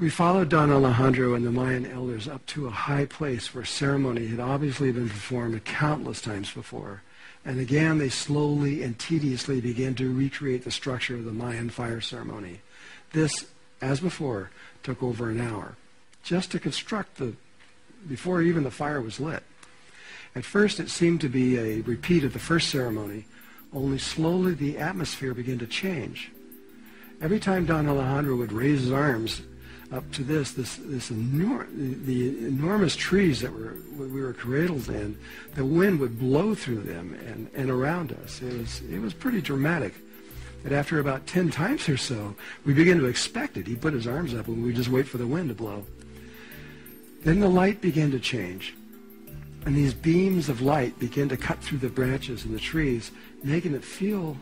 We followed Don Alejandro and the Mayan elders up to a high place where ceremony had obviously been performed countless times before. And again, they slowly and tediously began to recreate the structure of the Mayan fire ceremony. This, as before, took over an hour, just to construct before even the fire was lit. At first, it seemed to be a repeat of the first ceremony, only slowly the atmosphere began to change. Every time Don Alejandro would raise his arms up to the enormous trees that we were cradled in, the wind would blow through them and around us. It was pretty dramatic. But after about 10 times or so, we began to expect it. He'd put his arms up and we'd just wait for the wind to blow. Then the light began to change. And these beams of light began to cut through the branches and the trees, making it feel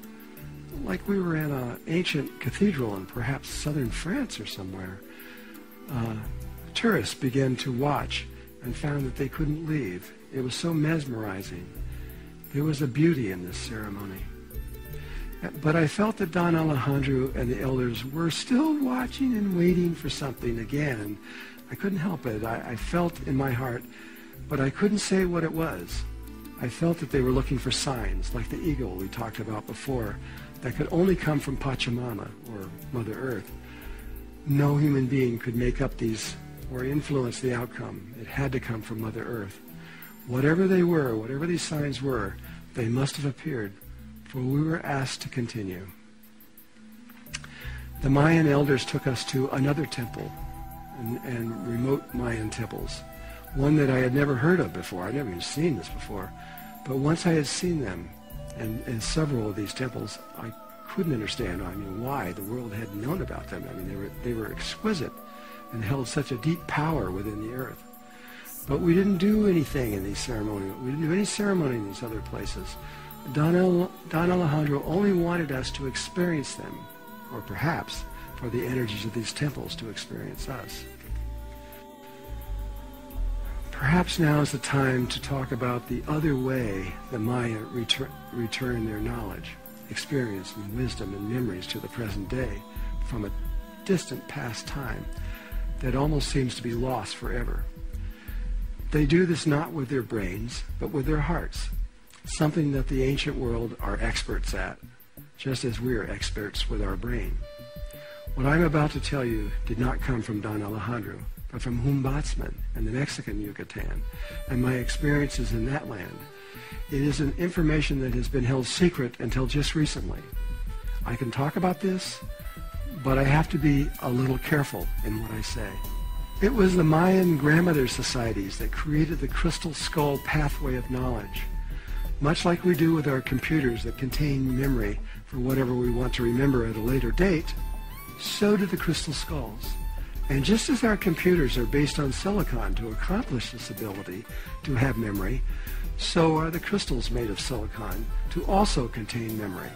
like we were in an ancient cathedral in perhaps southern France or somewhere. Tourists began to watch and found that they couldn't leave. It was so mesmerizing. There was a beauty in this ceremony. But I felt that Don Alejandro and the elders were still watching and waiting for something again. I couldn't help it. I felt in my heart, but I couldn't say what it was. I felt that they were looking for signs, like the eagle we talked about before, that could only come from Pachamama, or Mother Earth. No human being could make up these or influence the outcome. It had to come from Mother Earth. Whatever they were, whatever these signs were, they must have appeared, for we were asked to continue. The Mayan elders took us to another temple, and remote Mayan temples, one that I had never heard of before. I'd never even seen this before. But once I had seen them, and several of these temples, I couldn't understand why the world had known about them. They were exquisite and held such a deep power within the earth. But we didn't do anything in these ceremonies. We didn't do any ceremony in these other places. Don Alejandro only wanted us to experience them, or perhaps for the energies of these temples to experience us. Perhaps now is the time to talk about the other way the Maya return their knowledge, experience, and wisdom and memories to the present day from a distant past time that almost seems to be lost forever. They do this not with their brains, but with their hearts, something that the ancient world are experts at, just as we are experts with our brain. What I'm about to tell you did not come from Don Alejandro, but from Humbatzman and the Mexican Yucatan, and my experiences in that land. It is an information that has been held secret until just recently. I can talk about this, but I have to be a little careful in what I say. It was the Mayan grandmother societies that created the crystal skull pathway of knowledge. Much like we do with our computers that contain memory for whatever we want to remember at a later date, so do the crystal skulls. And just as our computers are based on silicon to accomplish this ability to have memory, so are the crystals made of silicon to also contain memory.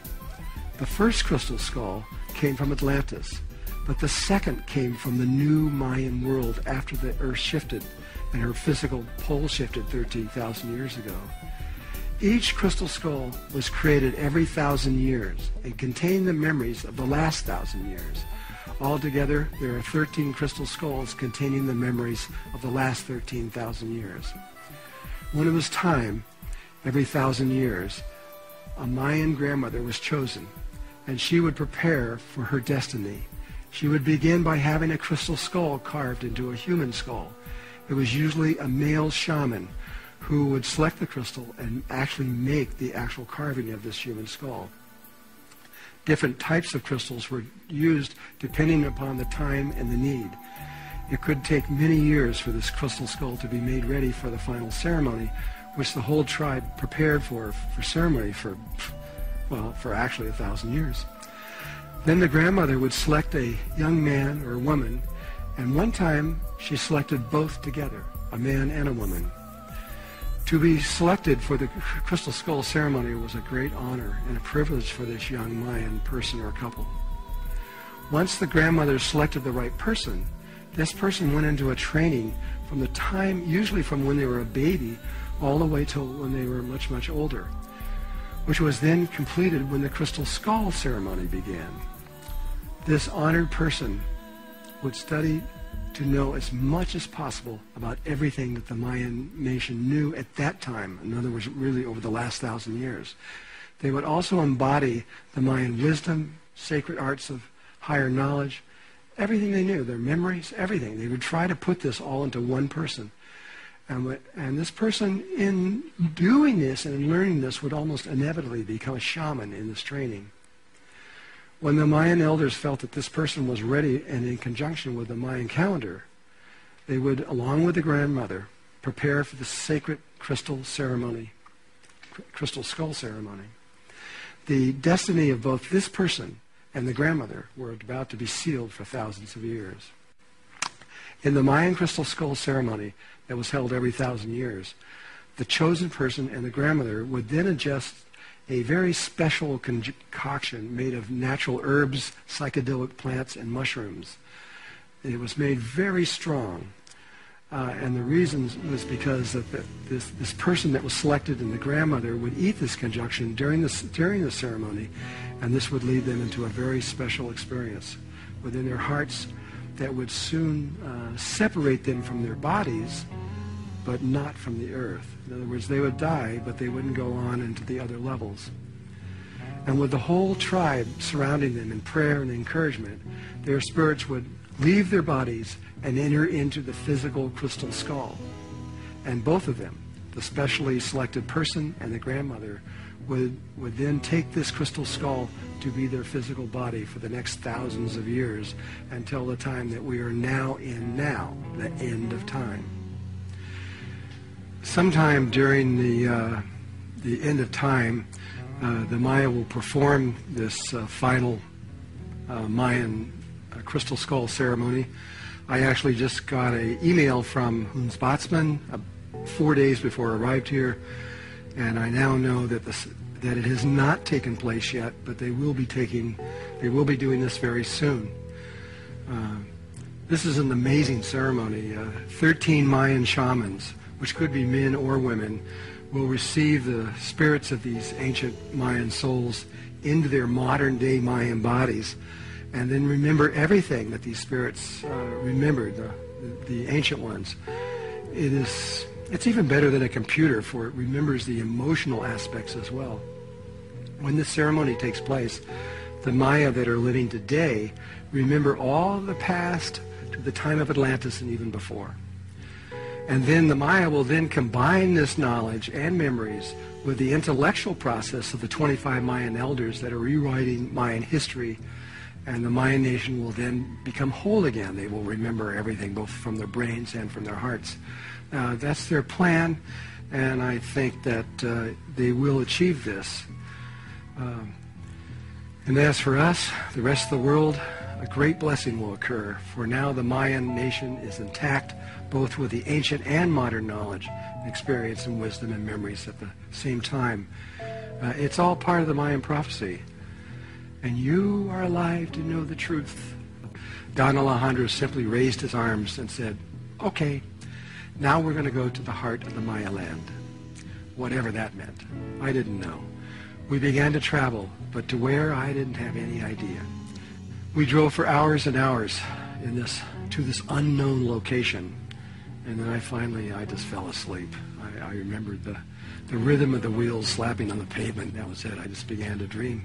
The first crystal skull came from Atlantis, but the second came from the new Mayan world after the Earth shifted and her physical pole shifted 13,000 years ago. Each crystal skull was created every 1,000 years and contained the memories of the last 1,000 years. Altogether, there are 13 crystal skulls containing the memories of the last 13,000 years. When it was time, every 1,000 years, a Mayan grandmother was chosen, and she would prepare for her destiny. She would begin by having a crystal skull carved into a human skull. It was usually a male shaman who would select the crystal and actually make the actual carving of this human skull. Different types of crystals were used depending upon the time and the need. It could take many years for this crystal skull to be made ready for the final ceremony, which the whole tribe prepared for ceremony for actually 1,000 years. Then the grandmother would select a young man or woman, and one time she selected both together, a man and a woman. To be selected for the crystal skull ceremony was a great honor and a privilege for this young Mayan person or couple. Once the grandmother selected the right person, this person went into a training from the time, usually from when they were a baby, all the way till when they were much, much older, which was then completed when the crystal skull ceremony began. This honored person would study to know as much as possible about everything that the Mayan nation knew at that time. In other words, really over the last 1,000 years. They would also embody the Mayan wisdom, sacred arts of higher knowledge, everything they knew, their memories, everything. They would try to put this all into one person. And this person, in doing this and in learning this, would almost inevitably become a shaman in this training. When the Mayan elders felt that this person was ready, and in conjunction with the Mayan calendar, they would, along with the grandmother, prepare for the sacred crystal ceremony, crystal skull ceremony. The destiny of both this person and the grandmother were about to be sealed for thousands of years. In the Mayan crystal skull ceremony that was held every 1,000 years, the chosen person and the grandmother would then ingest a very special concoction made of natural herbs, psychedelic plants, and mushrooms. It was made very strong. And the reason was because of this person that was selected and the grandmother would eat this concoction during the ceremony, and this would lead them into a very special experience within their hearts that would soon separate them from their bodies, but not from the earth. In other words, they would die, but they wouldn't go on into the other levels. And with the whole tribe surrounding them in prayer and encouragement, their spirits would leave their bodies and enter into the physical crystal skull. And both of them, the specially selected person and the grandmother, would then take this crystal skull to be their physical body for the next thousands of years until the time that we are now in now, the end of time. Sometime during the end of time, the Maya will perform this final Mayan crystal skull ceremony. I actually just got an email from Hun's Botsman 4 days before I arrived here, and I now know that it has not taken place yet, but they will be doing this very soon. This is an amazing ceremony. 13 Mayan shamans, which could be men or women, will receive the spirits of these ancient Mayan souls into their modern-day Mayan bodies, and then remember everything that these spirits remembered, the ancient ones. It's even better than a computer, for it remembers the emotional aspects as well. When this ceremony takes place, the Maya that are living today remember all of the past to the time of Atlantis and even before. And then the Maya will then combine this knowledge and memories with the intellectual process of the 25 Mayan elders that are rewriting Mayan history, and the Mayan nation will then become whole again. They will remember everything, both from their brains and from their hearts. That's their plan, and I think that they will achieve this. And as for us, the rest of the world, a great blessing will occur, for now the Mayan nation is intact, both with the ancient and modern knowledge, experience, and wisdom and memories at the same time. It's all part of the Mayan prophecy. And you are alive to know the truth. Don Alejandro simply raised his arms and said, okay, now we're going to go to the heart of the Maya land. Whatever that meant. I didn't know. We began to travel, but to where, I didn't have any idea. We drove for hours and hours to this unknown location. And then I just fell asleep. I remembered the rhythm of the wheels slapping on the pavement. That was it. I just began to dream.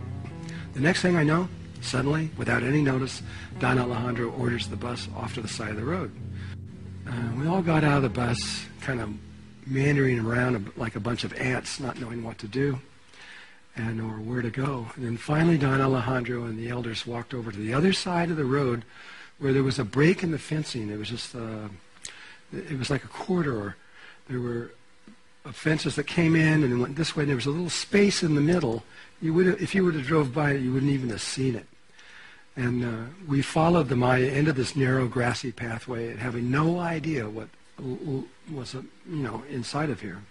The next thing I know, suddenly, without any notice, Don Alejandro orders the bus off to the side of the road. We all got out of the bus, kind of meandering around like a bunch of ants, not knowing what to do or where to go. And then finally, Don Alejandro and the elders walked over to the other side of the road where there was a break in the fencing. It was just, it was like a corridor. There were fences that came in and went this way, and there was a little space in the middle. If you would have drove by it, you wouldn't even have seen it. And we followed the Maya into this narrow, grassy pathway, having no idea what was, inside of here.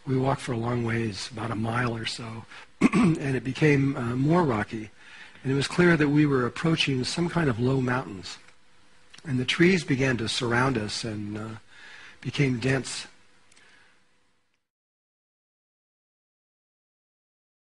We walked for a long ways, about a mile or so, and it became more rocky. And it was clear that we were approaching some kind of low mountains. And the trees began to surround us and became dense.